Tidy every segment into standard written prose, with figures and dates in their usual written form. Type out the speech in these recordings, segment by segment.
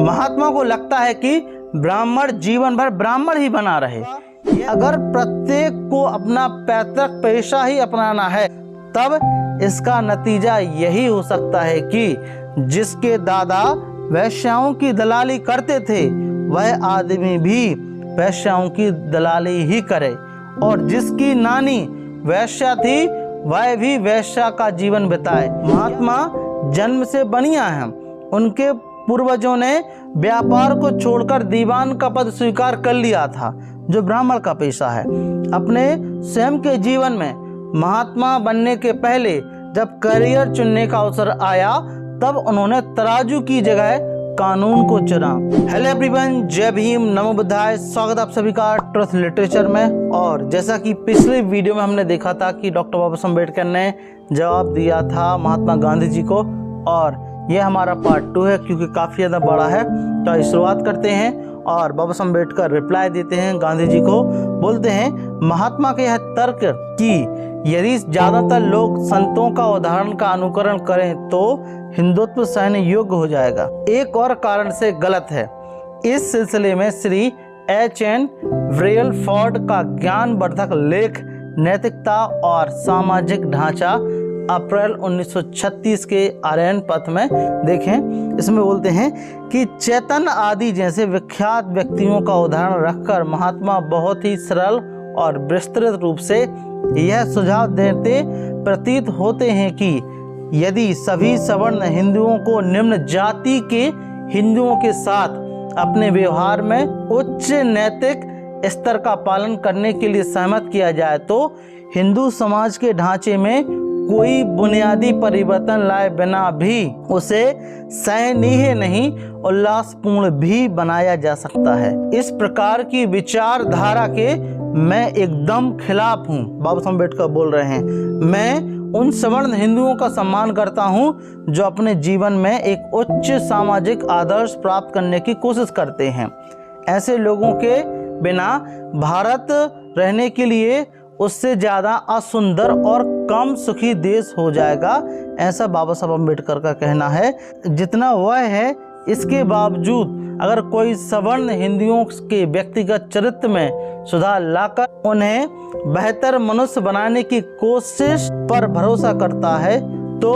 महात्मा को लगता है कि ब्राह्मण जीवन भर ब्राह्मण ही बना रहे। अगर प्रत्येक को अपना पैतृक पेशा ही अपनाना है तब इसका नतीजा यही हो सकता है कि जिसके दादा वैश्याओं की दलाली करते थे वह आदमी भी वैश्याओं की दलाली ही करे, और जिसकी नानी वैश्या थी वह भी वैश्या का जीवन बिताए। महात्मा जन्म से बनिया हैं। उनके पूर्वजों ने व्यापार को छोड़कर दीवान का पद स्वीकार कर लिया था, जो ब्राह्मण का पेशा है। अपने स्वयं के जीवन में महात्मा बनने के पहले जब करियर चुनने का अवसर आया तब उन्होंने तराजू की जगह कानून को चुना। हेलो एवरीवन, जय भीम, नमो बुद्धाय। स्वागत आप सभी का ट्रुथ लिटरेचर में। और जैसा कि पिछले वीडियो में हमने देखा था कि डॉक्टर बाबा साहब अम्बेडकर ने जवाब दिया था महात्मा गांधी जी को, और ये हमारा पार्ट 2 है क्योंकि काफ़ी ज़्यादा बड़ा है। तो शुरुआत करते हैं और बाबा साहब अम्बेडकर रिप्लाई देते हैं गांधी जी को। बोलते हैं, महात्मा के यह तर्क कि यदि ज़्यादातर लोग संतों का उदाहरण का अनुकरण करें तो हिंदुत्व सहने योग्य हो जाएगा, एक और कारण से गलत है। इस सिलसिले में श्री H.N. ब्रेलफोर्ड का ज्ञानवर्धक लेख नैतिकता और सामाजिक ढांचा अप्रैल 1936 के आर्यन पथ में देखें। इसमें बोलते हैं कि चैतन्य आदि जैसे विख्यात व्यक्तियों का उदाहरण रखकर महात्मा बहुत ही सरल और विस्तृत रूप से यह सुझाव देते प्रतीत होते हैं कि यदि सभी सवर्ण हिंदुओं को निम्न जाति के हिंदुओं के साथ अपने व्यवहार में उच्च नैतिक स्तर का पालन करने के लिए सहमत किया जाए तो हिंदू समाज के ढांचे में कोई बुनियादी परिवर्तन लाए बिना भी उसे सहनीय नहीं उल्लासपूर्ण भी बनाया जा सकता है। इस प्रकार की विचारधारा के मैं एकदम खिलाफ हूँ। बाबा साहब अम्बेडकर बोल रहे हैं, मैं उन सवर्ण हिंदुओं का सम्मान करता हूँ जो अपने जीवन में एक उच्च सामाजिक आदर्श प्राप्त करने की कोशिश करते हैं। ऐसे लोगों के बिना भारत रहने के लिए उससे ज़्यादा असुंदर और कम सुखी देश हो जाएगा, ऐसा बाबा साहब अम्बेडकर का कहना है। जितना वह है इसके बावजूद अगर कोई सवर्ण हिंदुओं के व्यक्तिगत चरित्र में सुधार लाकर उन्हें बेहतर मनुष्य बनाने की कोशिश पर भरोसा करता है तो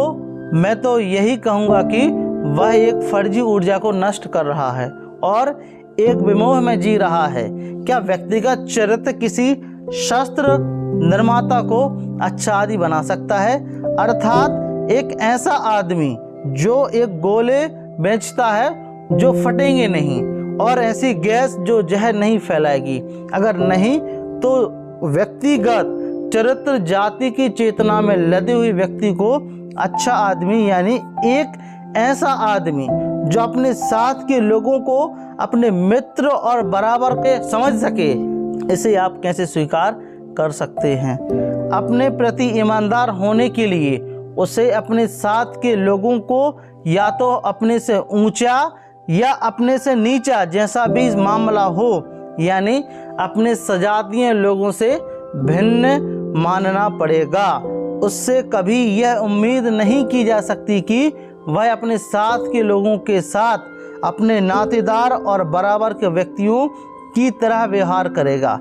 मैं तो यही कहूँगा कि वह एक फर्जी ऊर्जा को नष्ट कर रहा है और एक विमोह में जी रहा है। क्या व्यक्तिगत चरित्र किसी शस्त्र निर्माता को अच्छा आदि बना सकता है? अर्थात एक ऐसा आदमी जो एक गोले बेचता है जो फटेंगे नहीं, और ऐसी गैस जो जहर नहीं फैलाएगी। अगर नहीं तो व्यक्तिगत चरित्र जाति की चेतना में लदे हुए व्यक्ति को अच्छा आदमी यानी एक ऐसा आदमी जो अपने साथ के लोगों को अपने मित्र और बराबर के समझ सके, इसे आप कैसे स्वीकार कर सकते हैं? अपने प्रति ईमानदार होने के लिए उसे अपने साथ के लोगों को या तो अपने से ऊंचा या अपने से नीचा जैसा भी मामला हो, यानी अपने सजातीय लोगों से भिन्न मानना पड़ेगा। उससे कभी यह उम्मीद नहीं की जा सकती कि वह अपने साथ के लोगों के साथ अपने नातेदार और बराबर के व्यक्तियों की तरह व्यवहार करेगा।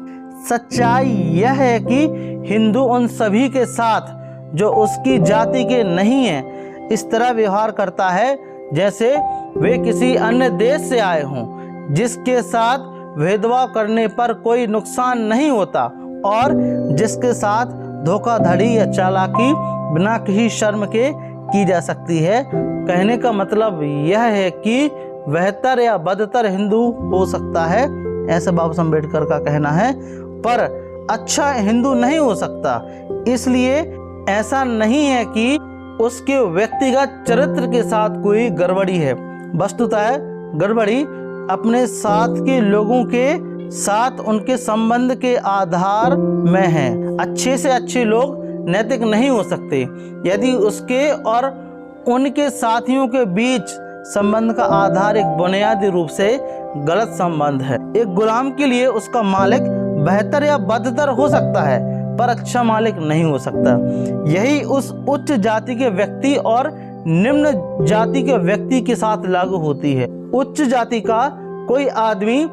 सच्चाई यह है कि हिंदू उन सभी के साथ जो उसकी जाति के नहीं हैं इस तरह व्यवहार करता है जैसे वे किसी अन्य देश से आए हों, जिसके साथ भेदभाव करने पर कोई नुकसान नहीं होता और जिसके साथ धोखाधड़ी या चालाकी बिना किसी शर्म के की जा सकती है। कहने का मतलब यह है कि बेहतर या बदतर हिंदू हो सकता है, ऐसा बाबा साहब अम्बेडकर का कहना है, पर अच्छा हिंदू नहीं हो सकता। इसलिए ऐसा नहीं है कि उसके व्यक्तिगत चरित्र के साथ कोई गड़बड़ी है। वस्तुतः गड़बड़ी अपने साथ के लोगों के साथ उनके संबंध के आधार में है। अच्छे से अच्छे लोग नैतिक नहीं हो सकते यदि उसके और उनके साथियों के बीच संबंध का आधार एक बुनियादी रूप से गलत संबंध है। एक गुलाम के लिए उसका मालिक बेहतर या बदतर हो सकता है पर अच्छा मालिक नहीं हो सकता। यही उस उच्च जाति के व्यक्ति और निम्न जाति के व्यक्ति के साथ लागू होती है। उच्च जाति का कोई आदमी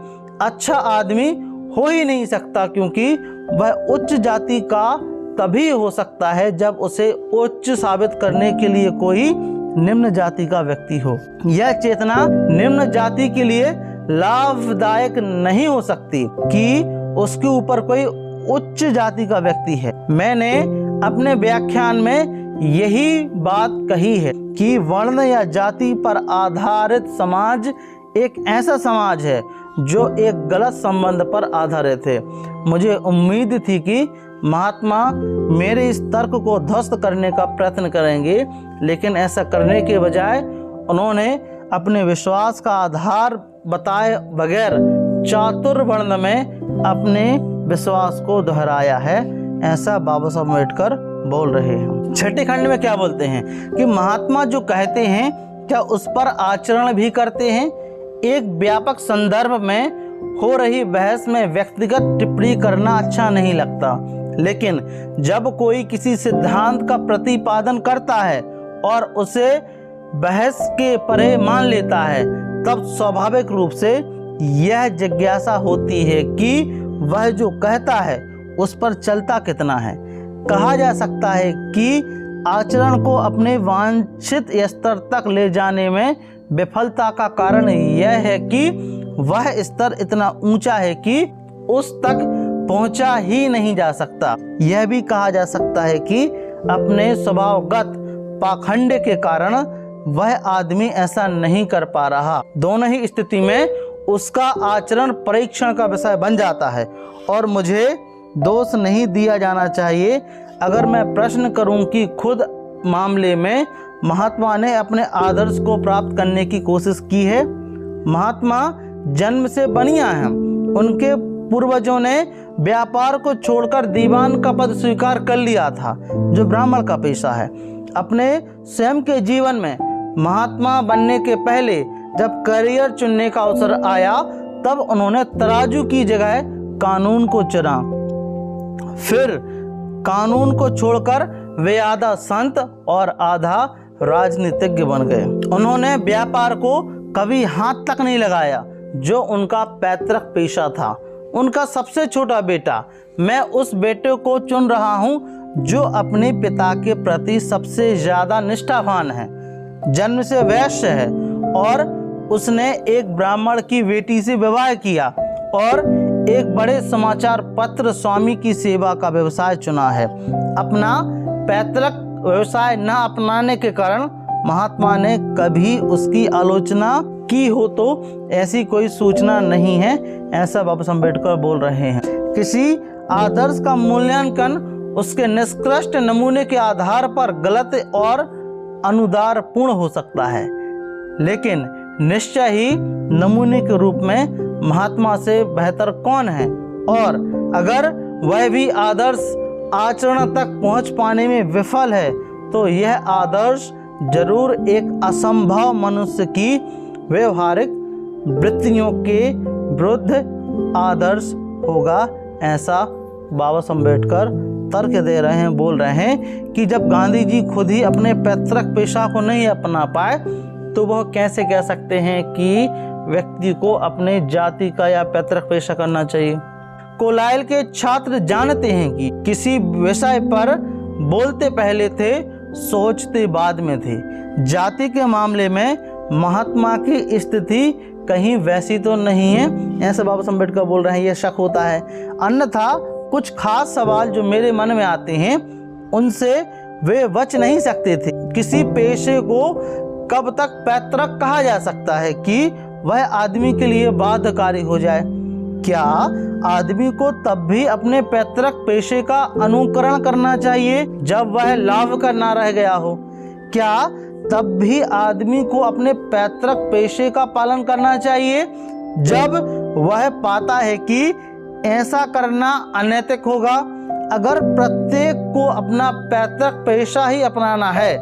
अच्छा आदमी हो ही नहीं सकता, क्योंकि वह उच्च जाति का तभी हो सकता है जब उसे उच्च साबित करने के लिए कोई निम्न जाति का व्यक्ति हो। यह चेतना निम्न जाति के लिए लाभदायक नहीं हो सकती कि उसके ऊपर कोई उच्च जाति का व्यक्ति है। मैंने अपने व्याख्यान में यही बात कही है कि वर्ण या जाति पर आधारित समाज एक ऐसा समाज है जो एक गलत संबंध पर आधारित है। मुझे उम्मीद थी कि महात्मा मेरे इस तर्क को ध्वस्त करने का प्रयत्न करेंगे, लेकिन ऐसा करने के बजाय उन्होंने अपने विश्वास का आधार बताए बगैर चातुर्वर्ण में अपने विश्वास को दोहराया है। ऐसा बाबा साहब अम्बेडकर बोल रहे हैं। छठे खंड में क्या बोलते हैं कि महात्मा जो कहते हैं क्या उस पर आचरण भी करते हैं। एक व्यापक संदर्भ में हो रही बहस में व्यक्तिगत टिप्पणी करना अच्छा नहीं लगता, लेकिन जब कोई किसी सिद्धांत का प्रतिपादन करता है और उसे बहस के परे मान लेता है, तब स्वाभाविक रूप से यह जिज्ञासा होती है कि वह जो कहता है उस पर चलता कितना है। कहा जा सकता है कि आचरण को अपने वांछित स्तर तक ले जाने में विफलता का कारण यह है कि वह स्तर इतना ऊंचा है कि उस तक पहुंचा ही नहीं जा सकता। यह भी कहा जा सकता है कि अपने स्वभावगत पाखंड के कारण वह आदमी ऐसा नहीं कर पा रहा। दोनों ही स्थिति में उसका आचरण परीक्षण का विषय बन जाता है और मुझे दोष नहीं दिया जाना चाहिए अगर मैं प्रश्न करूं कि खुद मामले में महात्मा ने अपने आदर्श को प्राप्त करने की कोशिश की है। महात्मा जन्म से बनिया हैं। उनके पूर्वजों ने व्यापार को छोड़कर दीवान का पद स्वीकार कर लिया था, जो ब्राह्मण का पेशा है। अपने स्वयं के जीवन में महात्मा बनने के पहले जब करियर चुनने का अवसर आया, तब उन्होंने तराजू की जगह कानून को चुना। फिर कानून को छोड़कर वे आधा संत और आधा राजनीतिज्ञ बन गए। उन्होंने व्यापार को कभी हाथ तक नहीं लगाया, जो उनका पैतृक पेशा था। उनका सबसे छोटा बेटा, मैं उस बेटे को चुन रहा हूं जो अपने पिता के प्रति सबसे ज्यादा निष्ठावान है। जन्म से वैश्य है और उसने एक ब्राह्मण की बेटी से विवाह किया और एक बड़े समाचार पत्र स्वामी की सेवा का व्यवसाय चुना है। अपना पैतृक व्यवसाय न अपनाने के कारण महात्मा ने कभी उसकी आलोचना की हो तो ऐसी कोई सूचना नहीं है। ऐसा बाबा साहब अम्बेडकर बोल रहे हैं। किसी आदर्श का मूल्यांकन उसके निष्कृष्ट नमूने के आधार पर गलत और अनुदार पूर्ण हो सकता है, लेकिन निश्चय ही नमूने के रूप में महात्मा से बेहतर कौन है। और अगर वह भी आदर्श आचरण तक पहुंच पाने में विफल है, तो यह आदर्श जरूर एक असंभव मनुष्य की व्यवहारिक वृत्तियों के विरुद्ध आदर्श होगा। ऐसा बाबा साहब अम्बेडकर तर्क दे रहे हैं, बोल रहे हैं कि जब गांधी जी खुद ही अपने पैतृक पेशा को नहीं अपना पाए, तो वह कैसे कह सकते हैं कि व्यक्ति को अपने जाति का या पैतृक पेशा करना चाहिए। कोलाइल के छात्र जानते हैं कि किसी विषय पर बोलते पहले थे, सोचते बाद में थे। जाति के मामले में महात्मा की स्थिति कहीं वैसी तो नहीं है। ऐसा बाबा साहब अम्बेडकर बोल रहे हैं, यह शक होता है। अन्यथा कुछ खास सवाल जो मेरे मन में आते हैं, उनसे वे बच नहीं सकते थे। किसी पेशे को कब तक पैतृक कहा जा सकता है कि वह आदमी के लिए बाध्यकारी हो जाए? क्या आदमी को तब भी अपने पैतृक पेशे का अनुकरण करना चाहिए जब वह लाभ का ना रह गया हो? क्या तब भी आदमी को अपने पैतृक पेशे का पालन करना चाहिए जब वह पाता है कि ऐसा करना अनैतिक होगा? अगर प्रत्येक को अपना पैतृक पेशा ही अपनाना है,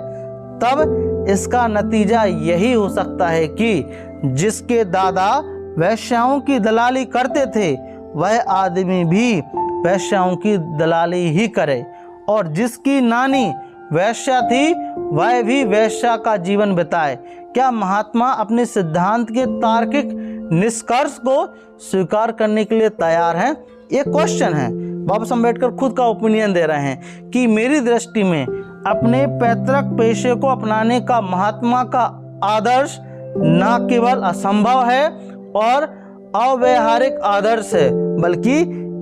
तब इसका नतीजा यही हो सकता है कि जिसके दादा वैश्याओं की दलाली करते थे, वह आदमी भी वैश्याओं की दलाली ही करे, और जिसकी नानी वैश्या थी, वह भी वैश्या का जीवन बिताए, क्या महात्मा अपने सिद्धांत के तार्किक निष्कर्ष को स्वीकार करने के लिए तैयार हैं? ये क्वेश्चन है। बाबा साहब अम्बेडकर खुद का ओपिनियन दे रहे हैं कि मेरी दृष्टि में अपने पैतृक पेशे को अपनाने का महात्मा का आदर्श न केवल असंभव है और अव्यावहारिक आदर्श है, बल्कि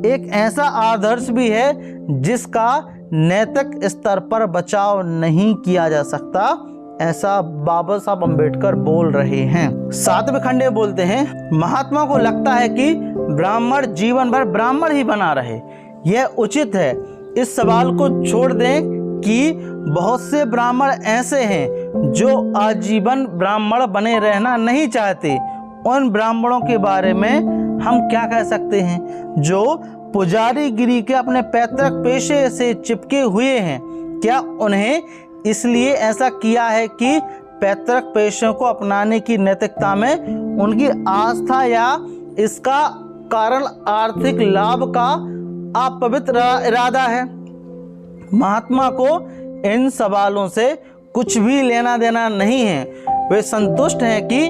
एक ऐसा आदर्श भी है जिसका नैतिक स्तर पर बचाव नहीं किया जा सकता। ऐसा बाबा साहब अम्बेडकर बोल रहे हैं। 7वें खंड में बोलते हैं, महात्मा को लगता है कि ब्राह्मण जीवन भर ब्राह्मण ही बना रहे। यह उचित है। इस सवाल को छोड़ दें कि बहुत से ब्राह्मण ऐसे हैं जो आजीवन ब्राह्मण बने रहना नहीं चाहते। उन ब्राह्मणों के बारे में हम क्या कह सकते हैं जो पुजारी गिरी के अपने पैतृक पेशे से चिपके हुए हैं? क्या उन्हें इसलिए ऐसा किया है कि पैतृक पेशों को अपनाने की नैतिकता में उनकी आस्था या इसका कारण आर्थिक लाभ का अपवित्र इरादा है? महात्मा को इन सवालों से कुछ भी लेना देना नहीं है। वे संतुष्ट हैं कि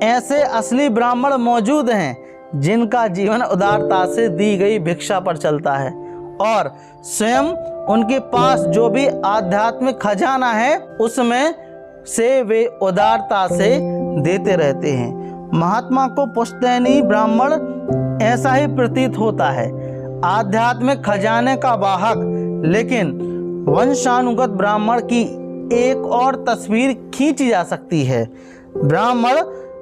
ऐसे असली ब्राह्मण मौजूद हैं जिनका जीवन उदारता से दी गई भिक्षा पर चलता है और स्वयं उनके पास जो भी आध्यात्मिक खजाना है उसमें से वे उदारता से देते रहते हैं। महात्मा को पुश्तैनी ब्राह्मण ऐसा ही प्रतीत होता है, आध्यात्मिक खजाने का वाहक। लेकिन वंशानुगत ब्राह्मण की एक और तस्वीर खींची जा सकती है। ब्राह्मण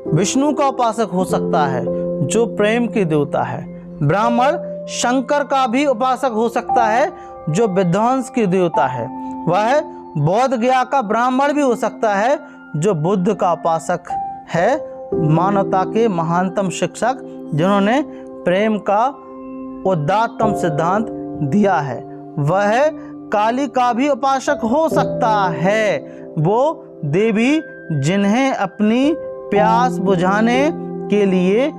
विष्णु का उपासक हो सकता है जो प्रेम के देवता है। ब्राह्मण शंकर का भी उपासक हो सकता है जो विध्वंस के देवता है। वह बौद्ध गया का ब्राह्मण भी हो सकता है जो बुद्ध का उपासक है, मानवता के महानतम शिक्षक जिन्होंने प्रेम का उदात्तम सिद्धांत दिया है। वह काली का भी उपासक हो सकता है, वो देवी जिन्हें अपनी प्यास बुझाने के लिए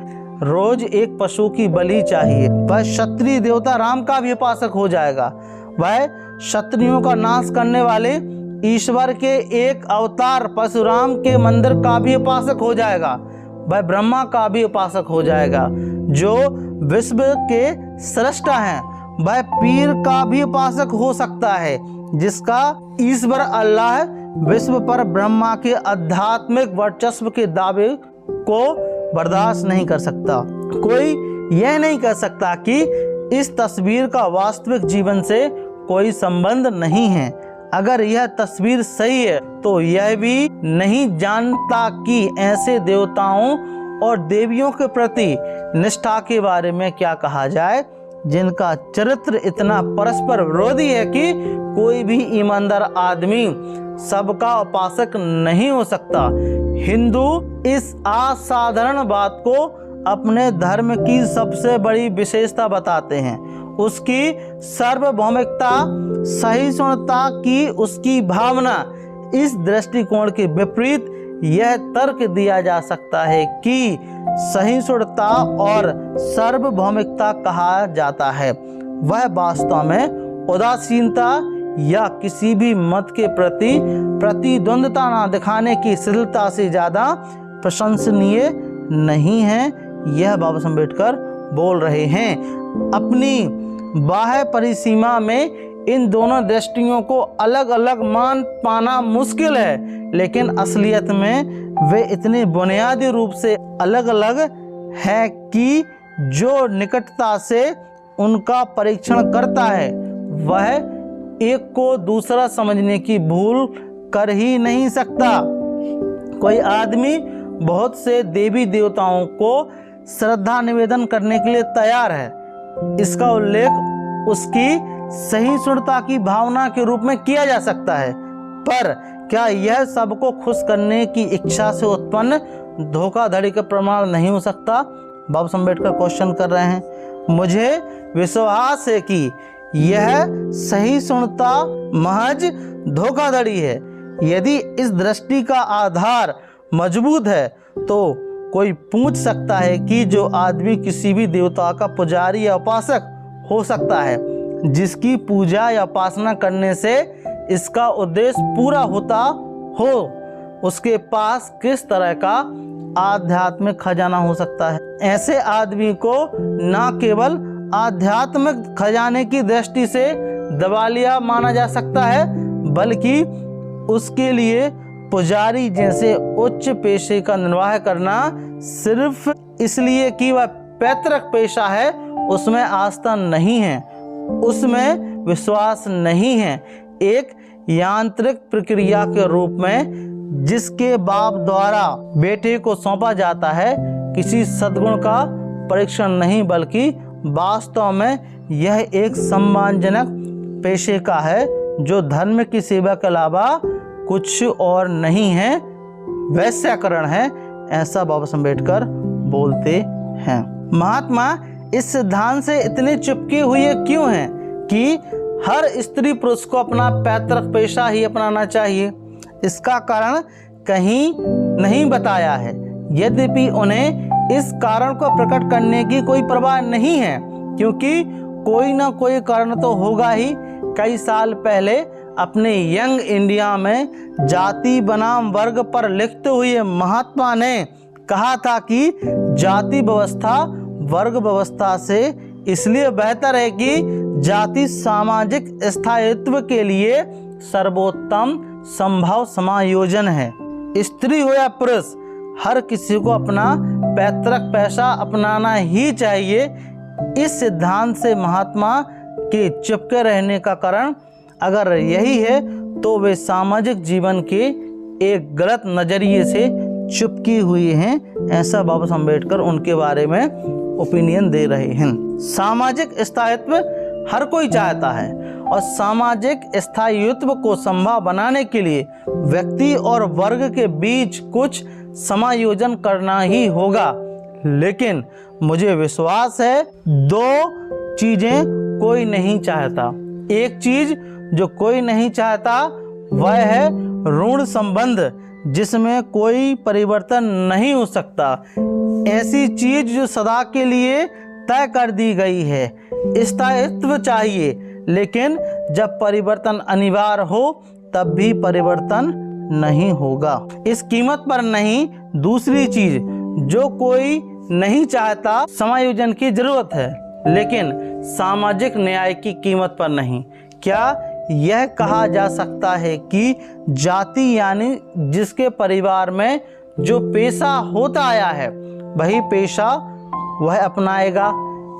रोज एक पशु की बलि चाहिए। वह क्षत्रिय देवता राम का भी उपासक हो जाएगा। वह क्षत्रियों का नाश करने वाले ईश्वर के एक अवतार परशुराम के मंदिर का भी उपासक हो जाएगा। वह ब्रह्मा का भी उपासक हो जाएगा जो विश्व के सृष्टा हैं। वह पीर का भी उपासक हो सकता है जिसका ईश्वर अल्लाह विश्व पर ब्रह्मा के आध्यात्मिक वर्चस्व के दावे को बर्दाश्त नहीं कर सकता। कोई यह नहीं कह सकता कि इस तस्वीर का वास्तविक जीवन से कोई संबंध नहीं है। अगर यह तस्वीर सही है तो यह भी नहीं जानता कि ऐसे देवताओं और देवियों के प्रति निष्ठा के बारे में क्या कहा जाए जिनका चरित्र इतना परस्पर विरोधी है कि कोई भी ईमानदार आदमी सबका उपासक नहीं हो सकता। हिंदू इस असाधारण बात को अपने धर्म की सबसे बड़ी विशेषता बताते हैं। उसकी सार्वभौमिकता, सहिष्णुता की उसकी भावना। इस दृष्टिकोण के विपरीत यह तर्क दिया जा सकता है कि सहिष्णुता और सार्वभौमिकता कहा जाता है वह वास्तव में उदासीनता या किसी भी मत के प्रति प्रतिद्वंद्विता न दिखाने की शिथिलता से ज़्यादा प्रशंसनीय नहीं है। यह बाबा साहब अम्बेडकर बोल रहे हैं। अपनी बाह्य परिसीमा में इन दोनों दृष्टियों को अलग अलग मान पाना मुश्किल है, लेकिन असलियत में वे इतने बुनियादी रूप से अलग अलग है कि जो निकटता से उनका परीक्षण करता है वह एक को दूसरा समझने की भूल कर ही नहीं सकता। कोई आदमी बहुत से देवी देवताओं को श्रद्धा निवेदन करने के लिए तैयार है। इसका उल्लेख उसकी सहिष्णुता की भावना के रूप में किया जा सकता है, पर क्या यह सबको खुश करने की इच्छा से उत्पन्न धोखाधड़ी का प्रमाण नहीं हो सकता? बाबा साहब अम्बेडकर क्वेश्चन कर रहे हैं। मुझे विश्वास है कि यह सहिष्णुता महज धोखाधड़ी है। यदि इस दृष्टि का आधार मजबूत है तो कोई पूछ सकता है कि जो आदमी किसी भी देवता का पुजारी या उपासक हो सकता है जिसकी पूजा या उपासना करने से इसका उद्देश्य पूरा होता हो, उसके पास किस तरह का आध्यात्मिक खजाना हो सकता है। ऐसे आदमी को न केवल आध्यात्मिक खजाने की दृष्टि से दिवालिया माना जा सकता है, बल्कि उसके लिए पुजारी जैसे उच्च पेशे का निर्वाह करना सिर्फ इसलिए कि वह पैतृक पेशा है, उसमें आस्था नहीं है, उसमें विश्वास नहीं है। एक यांत्रिक प्रक्रिया के रूप में जिसके बाप द्वारा बेटे को सौंपा जाता है, किसी सद्गुण का परीक्षण नहीं, बल्कि वास्तव में यह एक सम्मानजनक पेशे का है जो धर्म की सेवा के अलावा कुछ और नहीं है, वैश्याकरण है, ऐसा बाबा साहब अम्बेडकर बोलते हैं। महात्मा इस सिद्धांत से इतने चिपके हुए क्यों हैं कि हर स्त्री पुरुष को अपना पैतृक पेशा ही अपनाना चाहिए? इसका कारण कहीं नहीं बताया है, यद्यपि उन्हें इस कारण को प्रकट करने की कोई परवाह नहीं है, क्योंकि कोई ना कोई कारण तो होगा ही। कई साल पहले अपने यंग इंडिया में जाति बनाम वर्ग पर लिखते हुए महात्मा ने कहा था कि जाति व्यवस्था वर्ग व्यवस्था से इसलिए बेहतर है कि जाति सामाजिक स्थायित्व के लिए सर्वोत्तम संभव समायोजन है। स्त्री हो या पुरुष, हर किसी को अपना पैतृक पेशा अपनाना ही चाहिए। इस सिद्धांत से महात्मा के चिपके रहने का कारण अगर यही है तो वे सामाजिक जीवन के एक गलत नजरिए से चिपकी हुई हैं, ऐसा बाबा साहब अम्बेडकर उनके बारे में ओपिनियन दे रहे हैं। सामाजिक स्थायित्व हर कोई चाहता है और सामाजिक स्थायित्व को संभव बनाने के लिए व्यक्ति और वर्ग के बीच कुछ समायोजन करना ही होगा। लेकिन मुझे विश्वास है दो चीजें कोई नहीं चाहता। एक चीज जो कोई नहीं चाहता वह है ऋण संबंध, जिसमें कोई परिवर्तन नहीं हो सकता। ऐसी चीज जो सदा के लिए तय कर दी गई है। स्थायित्व चाहिए, लेकिन जब परिवर्तन अनिवार्य हो तब भी परिवर्तन नहीं होगा। इस कीमत पर नहीं। दूसरी चीज जो कोई नहीं चाहता, समायोजन की जरूरत है, लेकिन सामाजिक न्याय की कीमत पर नहीं। क्या यह कहा जा सकता है कि जाति यानी जिसके परिवार में जो पेशा होता आया है वही पेशा वह अपनाएगा?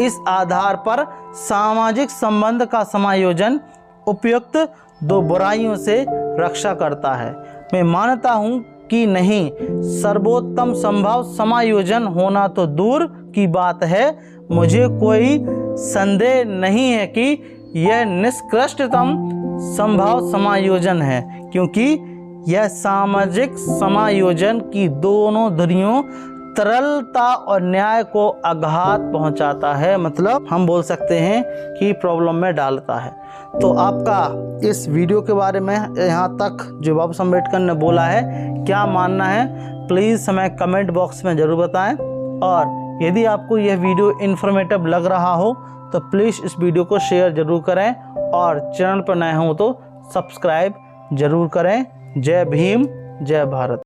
इस आधार पर सामाजिक संबंध का समायोजन उपयुक्त दो बुराइयों से रक्षा करता है। मैं मानता हूँ कि नहीं, सर्वोत्तम संभव समायोजन होना तो दूर की बात है, मुझे कोई संदेह नहीं है कि यह निष्कृष्टतम संभव समायोजन है, क्योंकि यह सामाजिक समायोजन की दोनों धुरियों तरलता और न्याय को आघात पहुंचाता है। मतलब हम बोल सकते हैं कि प्रॉब्लम में डालता है। तो आपका इस वीडियो के बारे में यहाँ तक जो बाबा साहब अम्बेडकर ने बोला है क्या मानना है, प्लीज़ हमें कमेंट बॉक्स में ज़रूर बताएं। और यदि आपको यह वीडियो इन्फॉर्मेटिव लग रहा हो तो प्लीज़ इस वीडियो को शेयर ज़रूर करें और चैनल पर नए हों तो सब्सक्राइब ज़रूर करें। जय भीम, जय भारत।